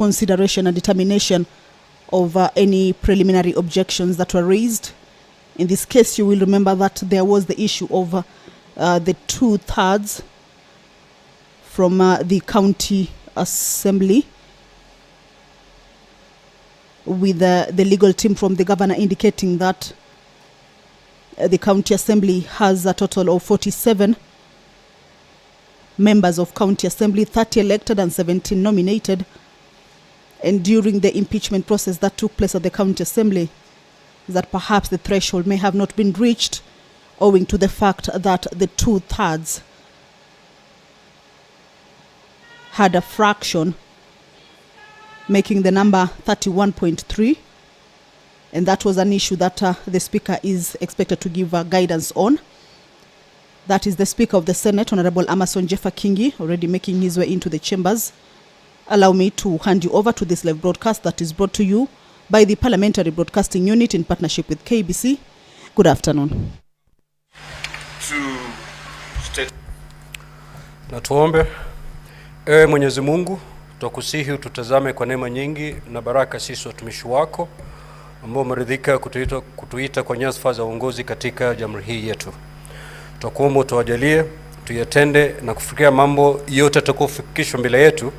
consideration and determination of any preliminary objections that were raised. In this case, you will remember that there was the issue of the 2/3 from the county assembly, with the legal team from the governor indicating that the county assembly has a total of 47 members of county assembly, 30 elected and 17 nominated. And during the impeachment process that took place at the county assembly, that perhaps the threshold may have not been reached owing to the fact that the 2/3 had a fraction, making the number 31.3. And that was an issue that the Speaker is expected to give guidance on. That is the Speaker of the Senate, Honorable Amason Jeffa Kingi, already making his way into the chambers. Allow me to hand you over to this live broadcast that is brought to you by the Parliamentary Broadcasting Unit in partnership with KBC. Good afternoon. Na tuombe. Ewe Mwenyezi Mungu, tukusihi ututazame kwa neema nyingi na baraka sisi watumishi wako ambao umeridhika kutuita kwa nyadhifa za uongozi katika jamhuri hii yetu. Tukuomba tuwajalie tuyatende na kufikia mambo yote yatakayofikishwa mbele yetu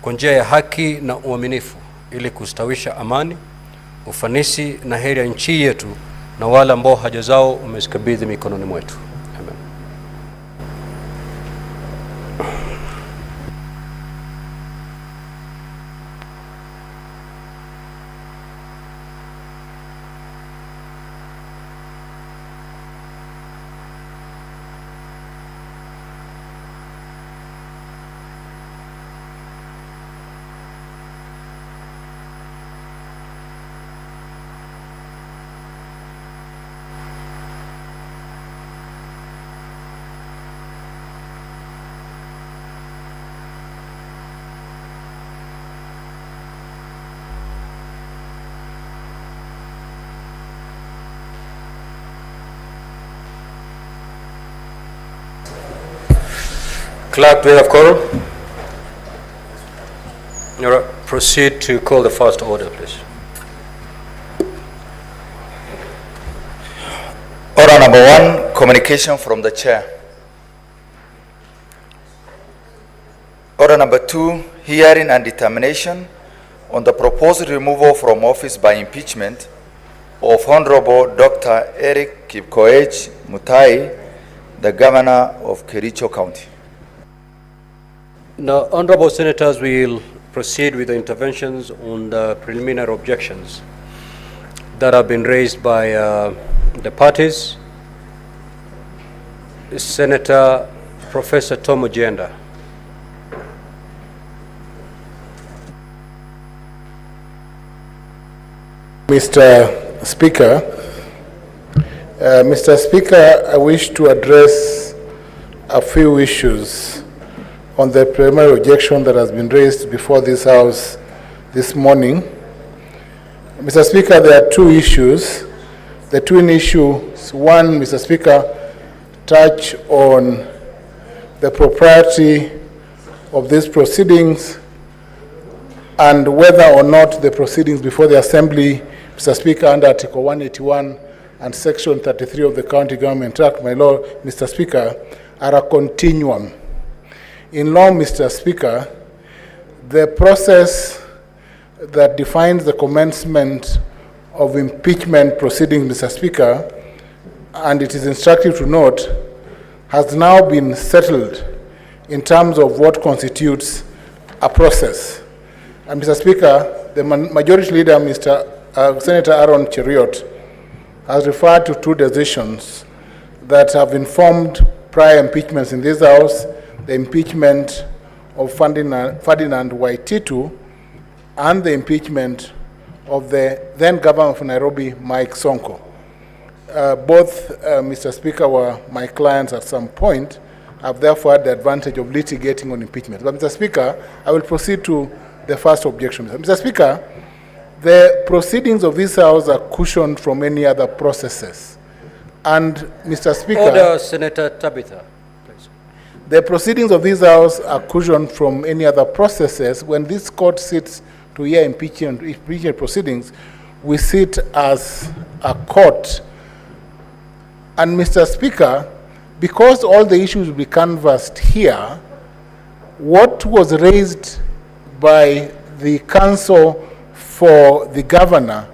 kwa njia ya haki na uaminifu, ili kustawisha amani, ufanisi na heri ya nchi yetu na wale ambao haja zao umezikabidhi mikononi mwetu. Amen. Clerk, do we have quorum? Proceed to call the first order, please. Order number 1, communication from the chair. Order number 2, hearing and determination on the proposed removal from office by impeachment of Honorable Dr. Eric Kipkoech Mutahi, the Governor of Kerico County. Now, Honorable Senators, will proceed with the interventions on the preliminary objections that have been raised by the parties. Senator Professor Tom Ojenda. Mr. Speaker, I wish to address a few issues on the preliminary objection that has been raised before this House this morning. Mr. Speaker, there are two issues. The twin issues, one, Mr. Speaker, touch on the propriety of these proceedings and whether or not the proceedings before the Assembly, Mr. Speaker, under Article 181 and Section 33 of the County Government Act, my Lord, Mr. Speaker, are a continuum. In law, Mr. Speaker, the process that defines the commencement of impeachment proceedings, Mr. Speaker, and it is instructive to note, has now been settled in terms of what constitutes a process. And Mr. Speaker, the Majority Leader, Senator Aaron Cheriot, has referred to two decisions that have informed prior impeachments in this House: the impeachment of Ferdinand Waititu and the impeachment of the then Governor of Nairobi, Mike Sonko. Both, Mr. Speaker, were my clients at some point. I've therefore had the advantage of litigating on impeachment. But Mr. Speaker, I will proceed to the first objection. Mr. Speaker, the proceedings of this House are cushioned from any other processes. And Mr. Speaker... Order, Senator Tabitha, please. The proceedings of this House are cushioned from any other processes. When this court sits to hear impeachment proceedings, we sit as a court. And Mr. Speaker, because all the issues will be canvassed here, what was raised by the counsel for the governor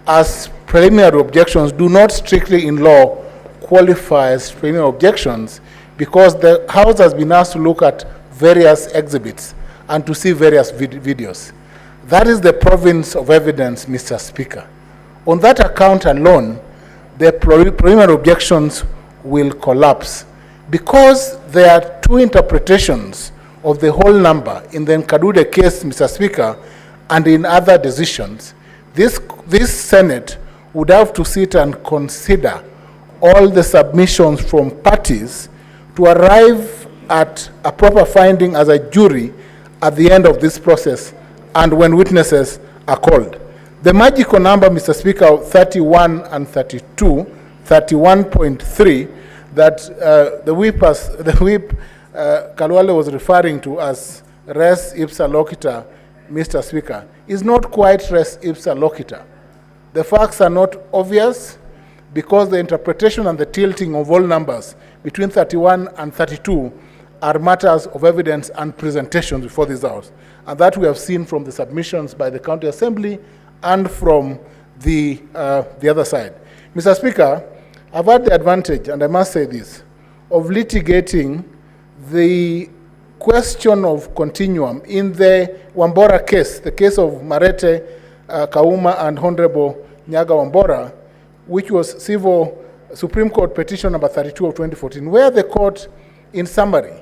as preliminary objections do not strictly in law qualify as preliminary objections, because the House has been asked to look at various exhibits and to see various videos. That is the province of evidence, Mr. Speaker. On that account alone, the preliminary objections will collapse, because there are two interpretations of the whole number in the Nkadude case, Mr. Speaker, and in other decisions. This Senate would have to sit and consider all the submissions from parties to arrive at a proper finding as a jury at the end of this process, and when witnesses are called. The magical number, Mr. Speaker, 31 and 32, 31.3, that the whip Kalwale was referring to as res ipsa loquitur, Mr. Speaker, is not quite res ipsa loquitur. The facts are not obvious, because the interpretation and the tilting of all numbers between 31 and 32 are matters of evidence and presentation before this House. And that we have seen from the submissions by the County Assembly and from the other side. Mr. Speaker, I've had the advantage, and I must say this, of litigating the question of continuum in the Wambora case, the case of Marete, Kauma, and Honorable Nyaga Wambora, which was civil Supreme Court petition number 32 of 2014, where the court, in summary,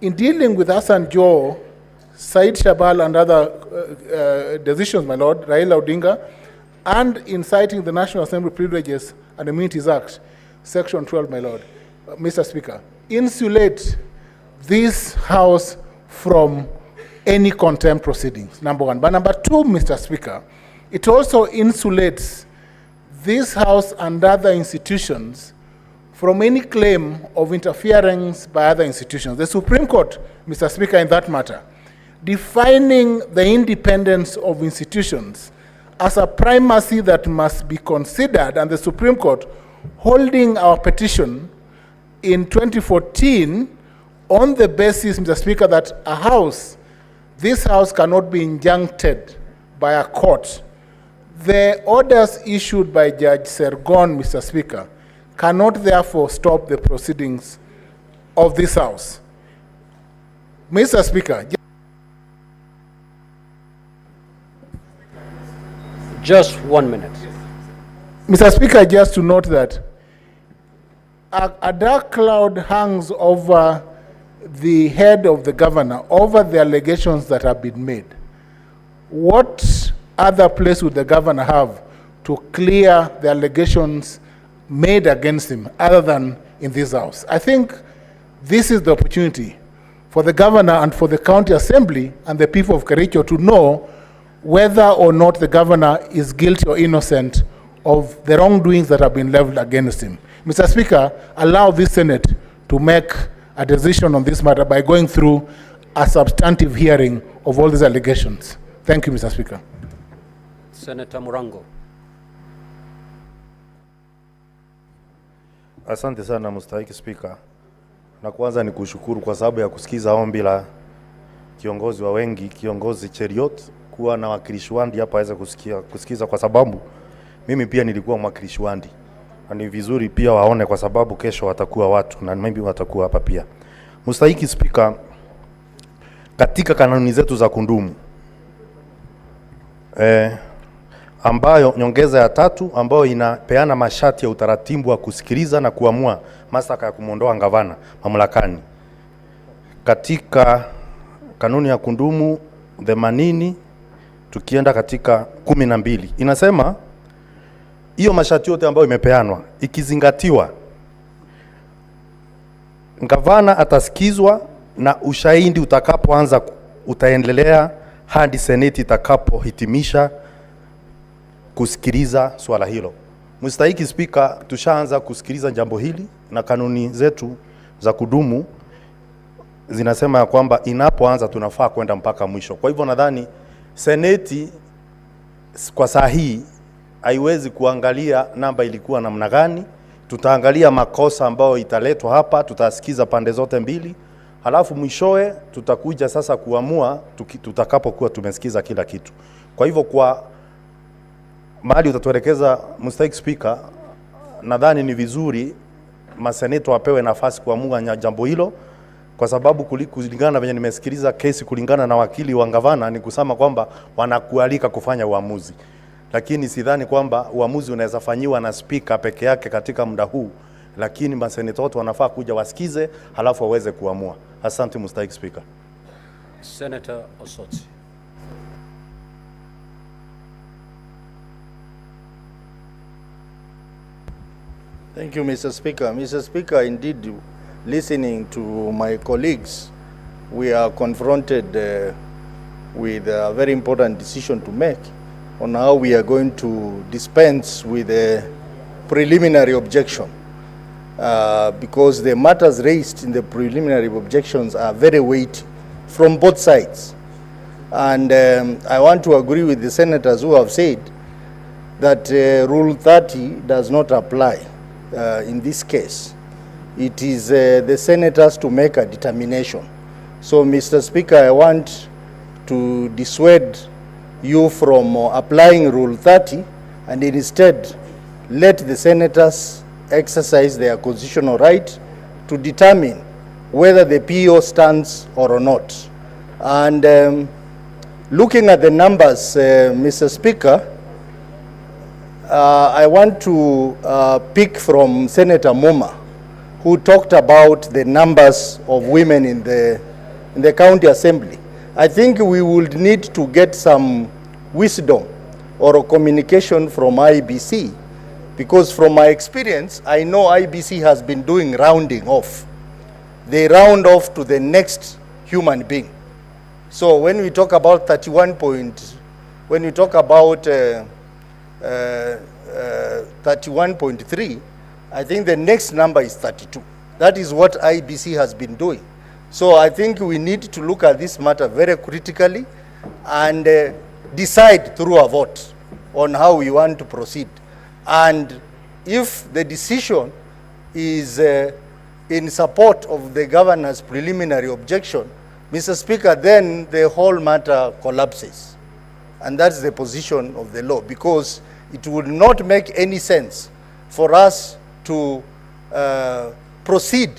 in dealing with Hassan Joe, Said Shabal, and other decisions, my lord, Raila Odinga, and in citing the National Assembly Privileges and Immunities Act, Section 12, my lord, Mr. Speaker, insulate this House from any contempt proceedings, number one. But number two, Mr. Speaker, it also insulates this House and other institutions from any claim of interference by other institutions. The Supreme Court, Mr. Speaker, in that matter, defining the independence of institutions as a primacy that must be considered, and the Supreme Court holding our petition in 2014 on the basis, Mr. Speaker, that a House, this House cannot be injuncted by a court. The orders issued by Judge Sergon, Mr. Speaker, cannot therefore stop the proceedings of this House. Mr. Speaker, Just 1 minute. Mr. Speaker, just to note that a dark cloud hangs over the head of the governor, over the allegations that have been made. What other place would the governor have to clear the allegations made against him other than in this House? I think this is the opportunity for the governor and for the county assembly and the people of Kerico to know whether or not the governor is guilty or innocent of the wrongdoings that have been leveled against him. Mr. Speaker, allow this Senate to make a decision on this matter by going through a substantive hearing of all these allegations. Thank you, Mr. Speaker. Senator Murango. Asante sana mstahiki Speaker. Na kwanza ni kushukuru kwa sababu ya kusikiza ombi la kiongozi wa wengi, kiongozi Cheriot, kuwa na wakilishi wandi hapa aweze kusikiza, kwa sababu mimi pia nilikuwa mwakilishi wandi. Na ni vizuri pia waone, kwa sababu kesho watakuwa watu na maybe watakuwa hapa pia. Mstahiki Speaker, katika kanuni zetu za kundumu ambayo nyongeza ya 3 ambayo inapeana masharti ya utaratibu wa kusikiliza na kuamua mashtaka ya kumondoa gavana mamlakani, katika kanuni ya kundumu 80 tukienda katika 12 inasema hiyo masharti yote ambayo imepeanwa ikizingatiwa, gavana atasikizwa na ushahidi utakapoanza utaendelea hadi seneti itakapohitimisha kusikiliza swala hilo. Mstahiki Speaker, tushaanza kusikiliza jambo hili, na kanuni zetu za kudumu zinasema ya kwamba inapoanza tunafaa kwenda mpaka mwisho. Kwa hivyo nadhani seneti kwa saa hii haiwezi kuangalia namba ilikuwa namna gani. Tutaangalia makosa ambayo italetwa hapa, tutasikiza pande zote mbili, halafu mwishowe tutakuja sasa kuamua tutakapokuwa tumesikiza kila kitu. Kwa hivyo kwa mahali utatuelekeza Mr. Speaker, nadhani ni vizuri maseneto wapewe nafasi kuamua jambo hilo, kwa sababu kulingana venye nimesikiliza kesi, kulingana na wakili wa gavana, ni kusema kwamba wanakualika kufanya uamuzi. Lakini sidhani kwamba uamuzi unaweza fanyiwa na speaker peke yake katika muda huu, lakini maseneto wote wanafaa kuja wasikize halafu waweze kuamua. Asante Mr. Speaker. Senator Osotsi. Thank you, Mr. Speaker. Mr. Speaker, indeed, listening to my colleagues, we are confronted with a very important decision to make on how we are going to dispense with a preliminary objection, because the matters raised in the preliminary objections are very weighty from both sides. And I want to agree with the senators who have said that Rule 30 does not apply in this case. It is the senators to make a determination. So, Mr. Speaker, I want to dissuade you from applying Rule 30 and instead let the senators exercise their constitutional right to determine whether the PO stands or not. And looking at the numbers, Mr. Speaker, I want to pick from Senator Moma, who talked about the numbers of women in the county assembly. I think we would need to get some wisdom or a communication from IBC, because from my experience, I know IBC has been doing rounding off. They round off to the next human being. So when we talk about 31.3, I think the next number is 32. That is what IBC has been doing. So I think we need to look at this matter very critically and decide through a vote on how we want to proceed. And if the decision is in support of the governor's preliminary objection, Mr. Speaker, then the whole matter collapses. And that's the position of the law, because it would not make any sense for us to proceed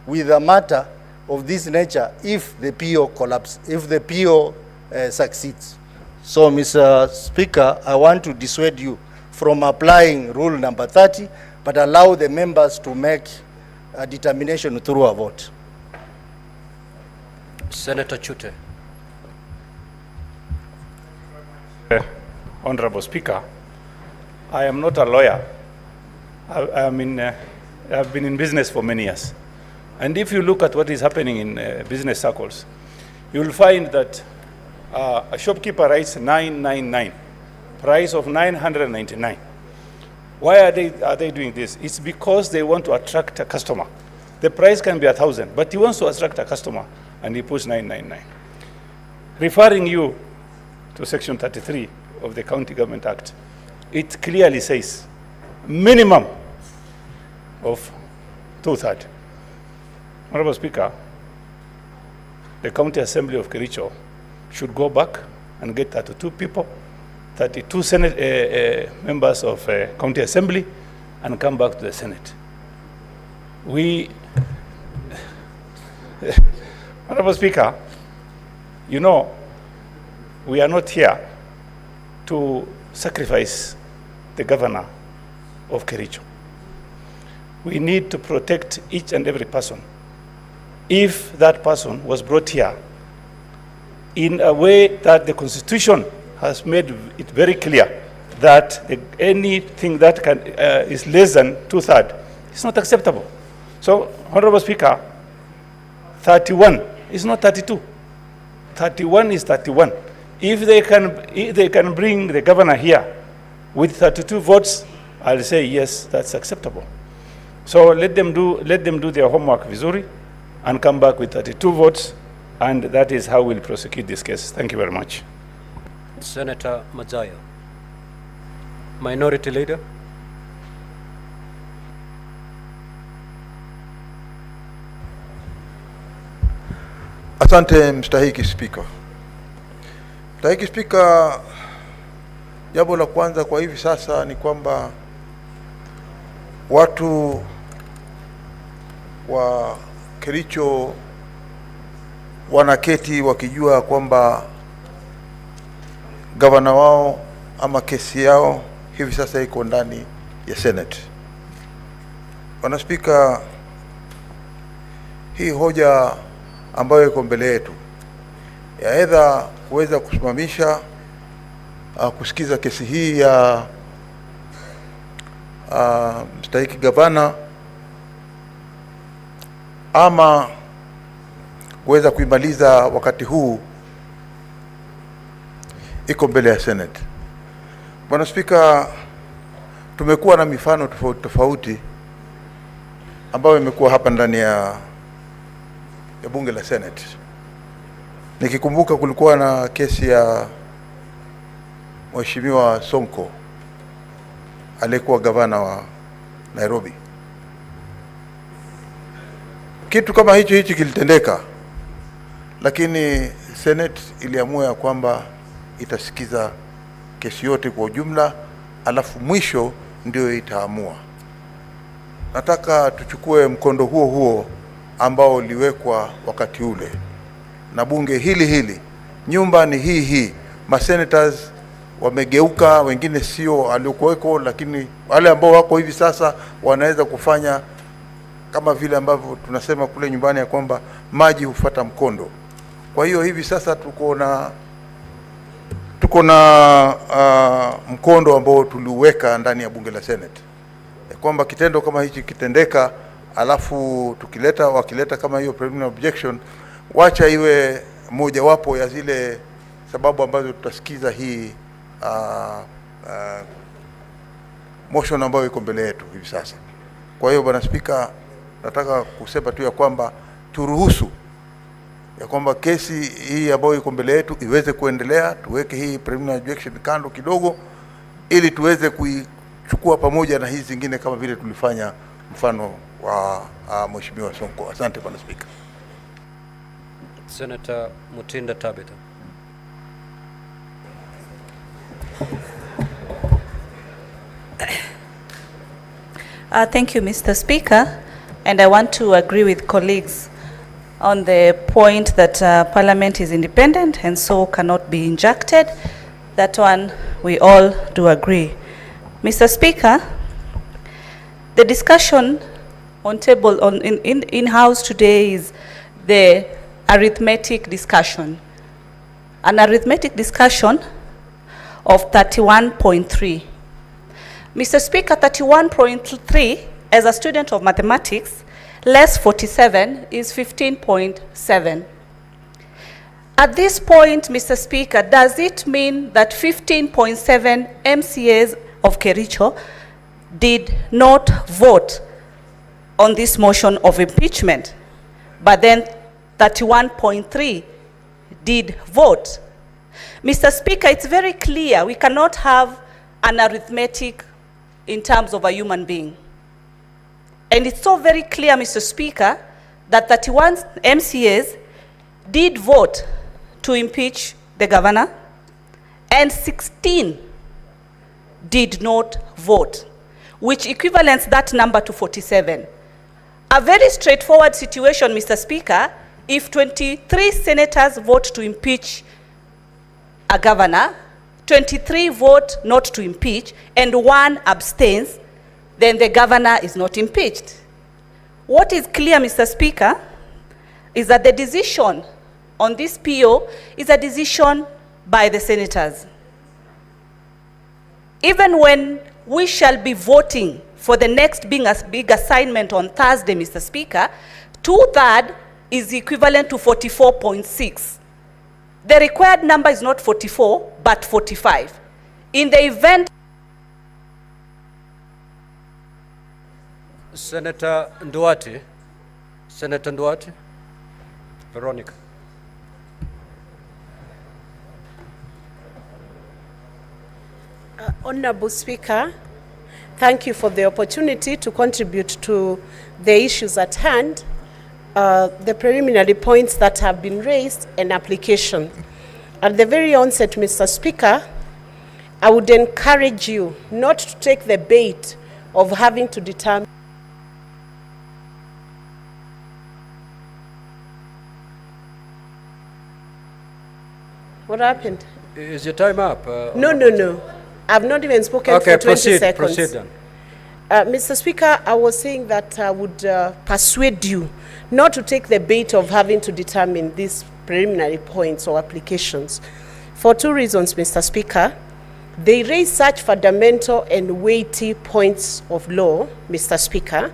with a matter of this nature if the PO collapses, if the PO succeeds. So, Mr. Speaker, I want to dissuade you from applying rule number 30, but allow the members to make a determination through a vote. Senator Chute. Honorable Speaker, I am not a lawyer. I've been in business for many years. And if you look at what is happening in business circles, you will find that a shopkeeper writes 999, price of 999. Why are they doing this? It's because they want to attract a customer. The price can be 1,000, but he wants to attract a customer, and he puts 999. Referring you to Section 33 of the County Government Act, it clearly says minimum of 2/3. Honorable Speaker, the County Assembly of Kerico should go back and get 32 people, 32 Senate members of County Assembly, and come back to the Senate. Honorable Speaker, you know, we are not here to sacrifice the governor of Kerico. We need to protect each and every person. If that person was brought here in a way that the Constitution has made it very clear that anything that is less than 2/3 is not acceptable. So, Honorable Speaker, 31 is not 32. 31 is 31. If they can bring the governor here with 32 votes, I'll say yes, that's acceptable. So let them do their homework vizuri, and come back with 32 votes, and that is how we'll prosecute this case. Thank you very much. Senator Mazayo. Minority Leader. Asante mstahiki Spika. Mstahiki Spika, jambo la kwanza kwa hivi sasa ni kwamba watu wa Kerico wanaketi wakijua kwamba gavana wao ama kesi yao hivi sasa iko ndani ya Senate. Bwana Spika, hii hoja ambayo iko mbele yetu ya aidha kuweza kusimamisha kusikiza kesi hii ya mstahiki gavana ama kuweza kuimaliza wakati huu iko mbele ya Senate. Bwana Spika, tumekuwa na mifano tofauti tofauti ambayo imekuwa hapa ndani ya bunge la Senate. Nikikumbuka kulikuwa na kesi ya Mheshimiwa Sonko aliyekuwa gavana wa Nairobi. Kitu kama hichi kilitendeka, lakini Senate iliamua ya kwamba itasikiza kesi yote kwa ujumla, alafu mwisho ndio itaamua. Nataka tuchukue mkondo huo ambao uliwekwa wakati ule na bunge hili. Nyumba ni hii. Masenators wamegeuka, wengine sio aliokuweko, lakini wale ambao wako hivi sasa wanaweza kufanya kama vile ambavyo tunasema kule nyumbani ya kwamba maji hufuata mkondo. Kwa hiyo hivi sasa tuko na mkondo ambao tuliweka ndani ya bunge la Senate, kwamba kitendo kama hichi kitendeka, alafu wakileta kama hiyo preliminary objection, wacha iwe mojawapo ya zile sababu ambazo tutasikiza hii motion ambayo iko mbele yetu hivi sasa. Kwa hiyo Bwana Spika, nataka kusema tu ya kwamba turuhusu ya kwamba kesi hii ambayo iko mbele yetu iweze kuendelea, tuweke hii preliminary objection kando kidogo, ili tuweze kuichukua pamoja na hizi zingine kama vile tulifanya mfano wa Mheshimiwa Sonko. Asante Bwana Spika. Senator Mutinda Tabitha. Thank you, Mr. Speaker, and I want to agree with colleagues on the point that Parliament is independent and so cannot be injected. That one we all do agree. Mr. Speaker, the discussion on table in House today is the arithmetic discussion. An arithmetic discussion of 31.3. Mr. Speaker, 31.3, as a student of mathematics, less 47 is 15.7. At this point, Mr. Speaker, does it mean that 15.7 MCAs of Kerico did not vote on this motion of impeachment, but then 31.3 did vote? Mr. Speaker, it's very clear we cannot have an arithmetic in terms of a human being. And it's so very clear, Mr. Speaker, that 31 MCAs did vote to impeach the governor, and 16 did not vote, which equivalents that number to 47. A very straightforward situation, Mr. Speaker. If 23 senators vote to impeach a governor, 23 vote not to impeach, and 1 abstains, then the governor is not impeached. What is clear, Mr. Speaker, is that the decision on this PO is a decision by the senators. Even when we shall be voting for the next big assignment on Thursday, Mr. Speaker, 2/3 is equivalent to 44.6. The required number is not 44, but 45. In the event... Senator Nduati. Senator Nduati. Veronica. Honorable Speaker, thank you for the opportunity to contribute to the issues at hand, the preliminary points that have been raised and application. At the very onset, Mr. Speaker, I would encourage you not to take the bait of having to determine what happened. Is your time up? No. I've not even spoken for 20 seconds. Proceed then. Mr. Speaker, I was saying that I would persuade you not to take the bait of having to determine these preliminary points or applications. For two reasons, Mr. Speaker. They raise such fundamental and weighty points of law, Mr. Speaker,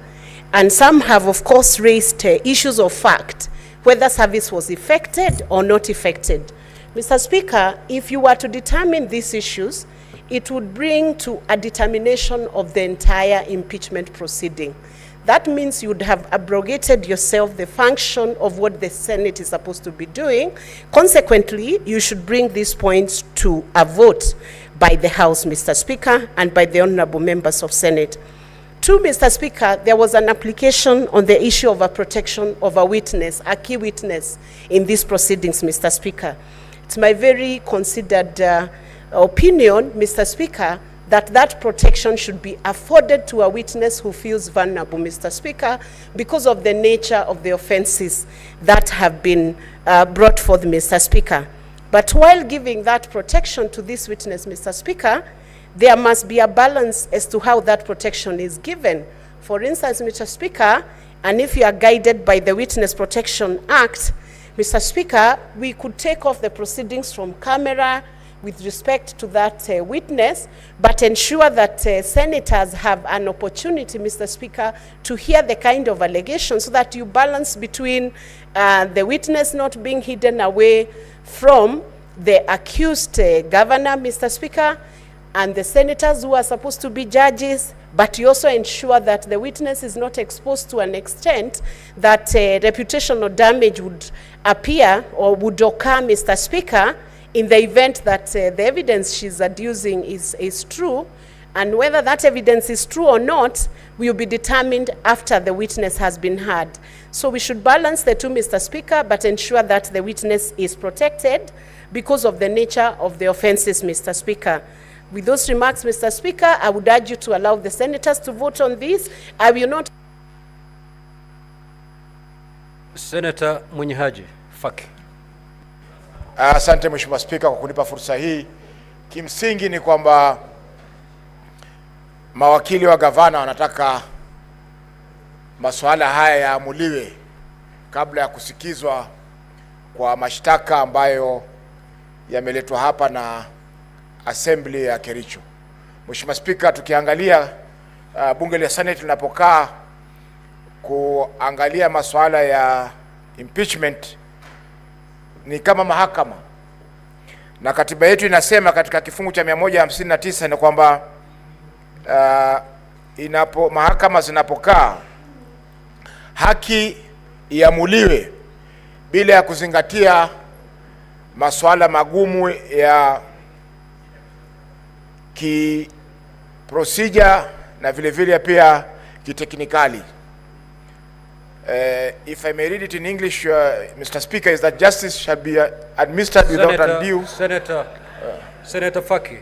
and some have, of course, raised issues of fact, whether service was effected or not effected. Mr. Speaker, if you were to determine these issues, it would bring to a determination of the entire impeachment proceeding. That means you would have abrogated yourself the function of what the Senate is supposed to be doing. Consequently, you should bring these points to a vote by the House, Mr. Speaker, and by the honorable members of Senate. Two, Mr. Speaker, there was an application on the issue of a protection of a witness, a key witness in these proceedings, Mr. Speaker. It's my very considered opinion, Mr. Speaker, that protection should be afforded to a witness who feels vulnerable, Mr. Speaker, because of the nature of the offenses that have been brought forth, Mr. Speaker. But while giving that protection to this witness, Mr. Speaker, there must be a balance as to how that protection is given. For instance, Mr. Speaker, and if you are guided by the Witness Protection Act, Mr. Speaker, we could take off the proceedings from camera with respect to that witness, but ensure that senators have an opportunity, Mr. Speaker, to hear the kind of allegations so that you balance between the witness not being hidden away from the accused governor, Mr. Speaker, and the senators who are supposed to be judges, but you also ensure that the witness is not exposed to an extent that reputational damage would appear or would occur, Mr. Speaker, in the event that the evidence she's adducing is true, and whether that evidence is true or not will be determined after the witness has been heard. So we should balance the two, Mr. Speaker, but ensure that the witness is protected because of the nature of the offenses, Mr. Speaker. With those remarks, Mr. Speaker, I would urge you to allow the senators to vote on this. I will not. Senator Munyahaji Faki. Asante Mheshimiwa Spika kwa kunipa fursa hii. Kimsingi ni kwamba mawakili wa gavana wanataka masuala haya yaamuliwe kabla ya kusikizwa kwa mashtaka ambayo yameletwa hapa na Assembly ya Kerico. Mheshimiwa Spika, tukiangalia bunge la Senate linapokaa kuangalia masuala ya impeachment ni kama mahakama, na katiba yetu inasema katika kifungu cha 159 ni kwamba mahakama zinapokaa haki iamuliwe bila ya kuzingatia masuala magumu ya procedure na vile vile pia kiteknikali. If I may read it in English, Mr. Speaker, is that justice shall be administered without undue. Senator Faki,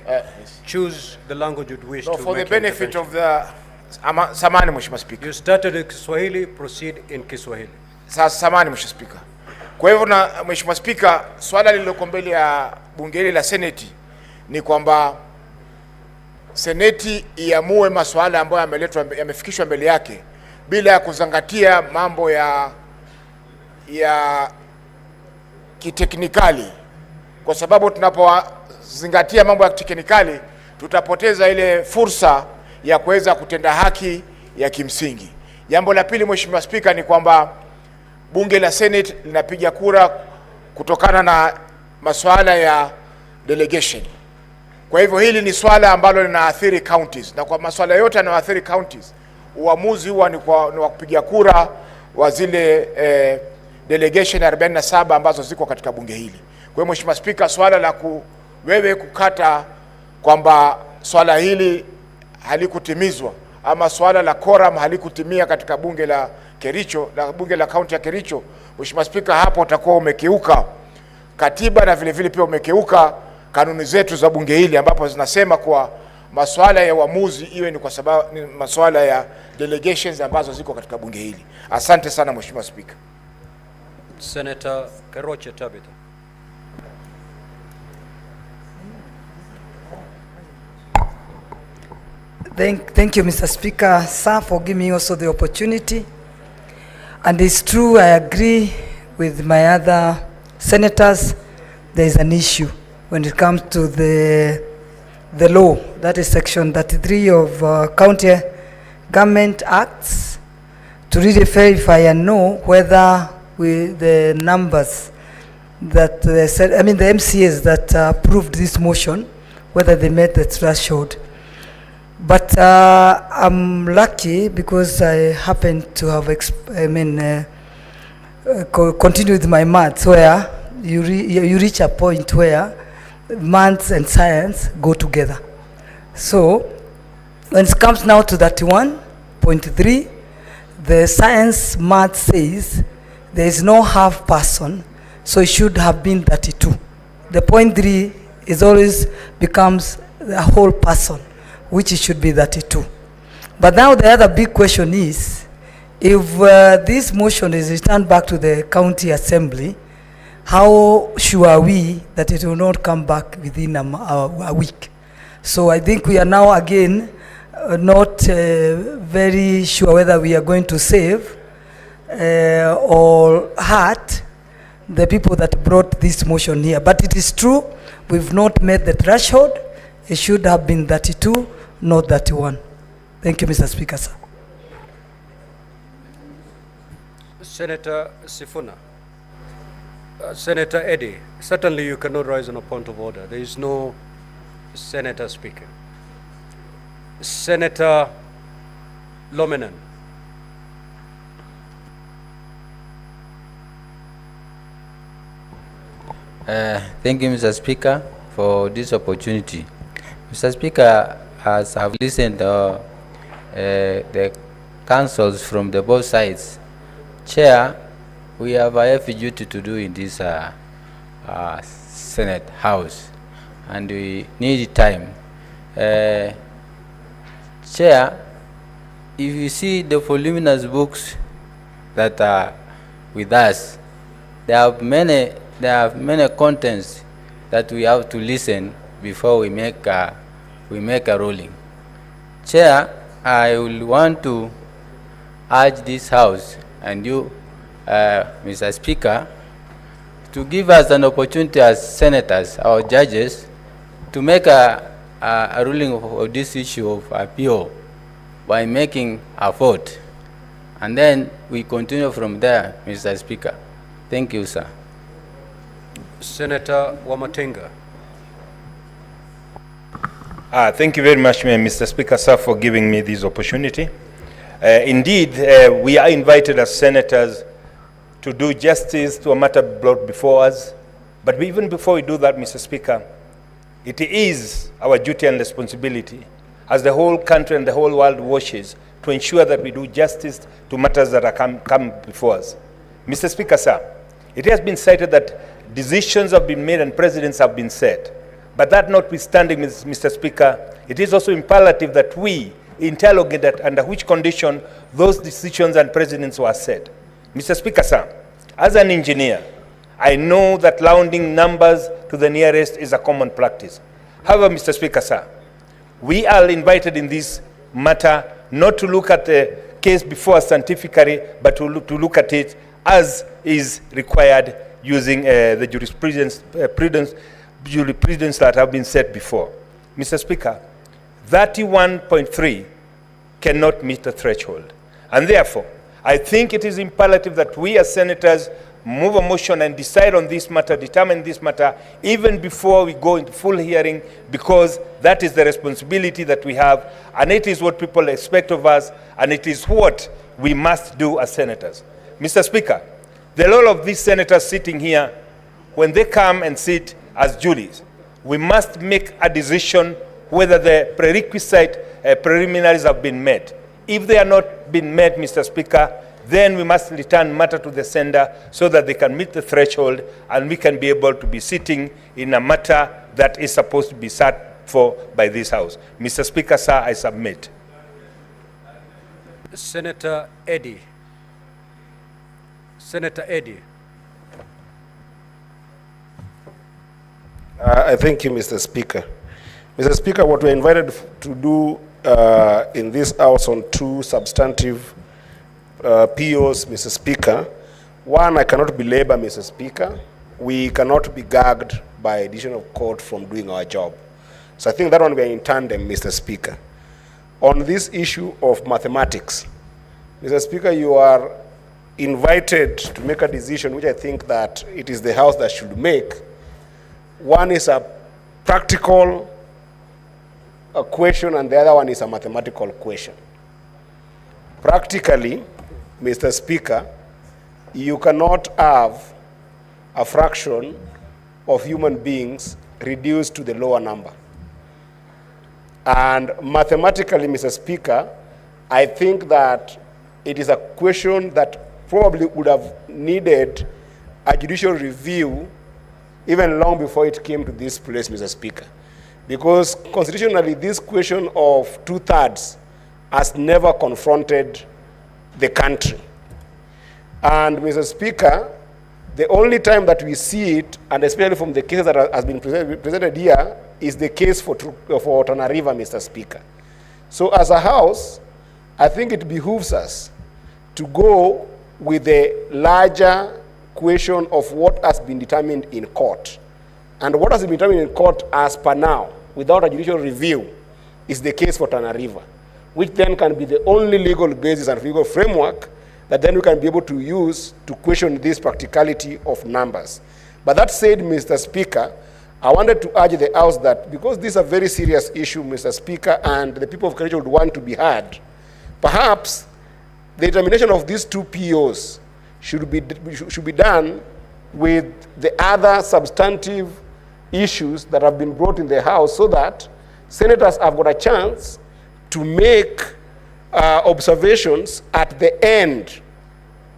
choose the language you'd wish to for the benefit of the samani, Mheshimiwa Speaker. You started in Kiswahili, proceed in Kiswahili. Samani, Mheshimiwa Speaker. Kwa hivyo na Mheshimiwa Speaker, swala lililoko mbele ya bunge hili la Seneti ni kwamba Seneti iamue masuala ambayo yamefikishwa mbele yake bila ya kuzingatia mambo ya kiteknikali, kwa sababu tunapozingatia mambo ya kiteknikali tutapoteza ile fursa ya kuweza kutenda haki ya kimsingi. Jambo la pili, Mheshimiwa Speaker, ni kwamba bunge la Senate linapiga kura kutokana na masuala ya delegation. Kwa hivyo hili ni swala ambalo linaathiri counties, na kwa masuala yote yanayoathiri counties uamuzi huwa ni wa kupiga kura wa zile delegation 47 ambazo ziko katika bunge hili. Kwa hiyo Mheshimiwa Spika, swala la wewe kukata kwamba swala hili halikutimizwa ama swala la quorum halikutimia katika bunge la Kerico, la bunge la kaunti ya Kerico, Mheshimiwa Spika, hapo utakuwa umekeuka katiba na vile vile pia umekeuka kanuni zetu za bunge hili ambapo zinasema kwa masuala ya uamuzi iwe ni kwa sababu ni masuala ya delegations ambazo ziko katika bunge hili. Asante sana Mheshimiwa Spika. Senator Kerico Tabitha. Thank you, Mr. Speaker, sir, for giving me also the opportunity. And it's true, I agree with my other senators. There is an issue when it comes to the law. That is Section 33 of County Government Acts, to really verify and know whether the numbers that the MCAs that approved this motion, whether they met the threshold. But I'm lucky because I happen to have continued my maths, where you reach a point where maths and science go together. So when it comes now to 31.3, the science math says there is no half person, so it should have been 32. The 0.3 is always becomes a whole person, which it should be 32. But now the other big question is, if this motion is returned back to the county assembly, how sure are we that it will not come back within a week? So I think we are now again not very sure whether we are going to save or hurt the people that brought this motion here. But it is true, we've not met the threshold. It should have been 32, not 31. Thank you, Mr. Speaker, sir. Senator Sifuna. Senator Eddy, certainly you cannot rise on a point of order. There is no senator speaking. Senator Lomenan. Thank you, Mr. Speaker, for this opportunity. Mr. Speaker, as I've listened to the councils from the both sides, Chair, we have a heavy duty to do in this Senate House, and we need time. Chair, if you see the voluminous books that are with us, there are many contents that we have to listen before we make a ruling. Chair, I will want to urge this House and you, Mr. Speaker, to give us an opportunity as senators, our judges, to make a ruling of this issue of appeal by making a vote. And then we continue from there, Mr. Speaker. Thank you, sir. Senator Wamatenga. Thank you very much, Mr. Speaker, sir, for giving me this opportunity. Indeed, we are invited as senators to do justice to a matter brought before us. But even before we do that, Mr. Speaker, it is our duty and responsibility as the whole country and the whole world watches to ensure that we do justice to matters that are come before us. Mr. Speaker, sir, it has been cited that decisions have been made and precedents have been set. But that notwithstanding, Mr. Speaker, it is also imperative that we interrogate that under which condition those decisions and precedents were set. Mr. Speaker, sir, as an engineer, I know that rounding numbers to the nearest is a common practice. However, Mr. Speaker, sir, we are invited in this matter not to look at the case before us scientifically, but to look at it as is required using the jurisprudence that have been set before. Mr. Speaker, 31.3 cannot meet the threshold. And therefore, I think it is imperative that we as senators move a motion and decide on this matter, determine this matter, even before we go into full hearing, because that is the responsibility that we have, and it is what people expect of us, and it is what we must do as senators. Mr. Speaker, The role of these senators sitting here, when they come and sit as juries, we must make a decision whether the prerequisite preliminaries have been met. If they are not been met, Mr. Speaker, then we must return matter to the sender so that they can meet the threshold and we can be able to be sitting in a matter that is supposed to be sat for by this House. Mr. Speaker, sir, I submit. Senator Eddy. Senator Eddy. I thank you, Mr. Speaker. Mr. Speaker, what we're invited to do in this House on two substantive POs, Mr. Speaker. One, I cannot belabor, Mr. Speaker. We cannot be gagged by addition of court from doing our job. So I think that one we are in tandem, Mr. Speaker. On this issue of mathematics, Mr. Speaker, you are invited to make a decision which I think that it is the House that should make. One is a practical question and the other one is a mathematical question. Practically, Mr. Speaker, you cannot have a fraction of human beings reduced to the lower number. And mathematically, Mr. Speaker, I think that it is a question that probably would have needed a judicial review even long before it came to this place, Mr. Speaker. Because constitutionally, this question of 2/3 has never confronted the country. And Mr. Speaker, the only time that we see it, and especially from the cases that has been presented here, is the case for Tana River, Mr. Speaker. So as a House, I think it behooves us to go with the larger question of what has been determined in court. And what has been determined in court as per now, without a judicial review, is the case for Tana River, which then can be the only legal basis and legal framework that then we can be able to use to question this practicality of numbers. But that said, Mr. Speaker, I wanted to urge the House that because this is a very serious issue, Mr. Speaker, and the people of Kerico would want to be heard, perhaps the determination of these two POs should be done with the other substantive issues that have been brought in the House so that senators have got a chance to make observations at the end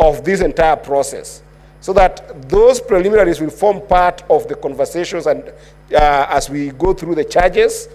of this entire process, so that those preliminaries will form part of the conversations and as we go through the charges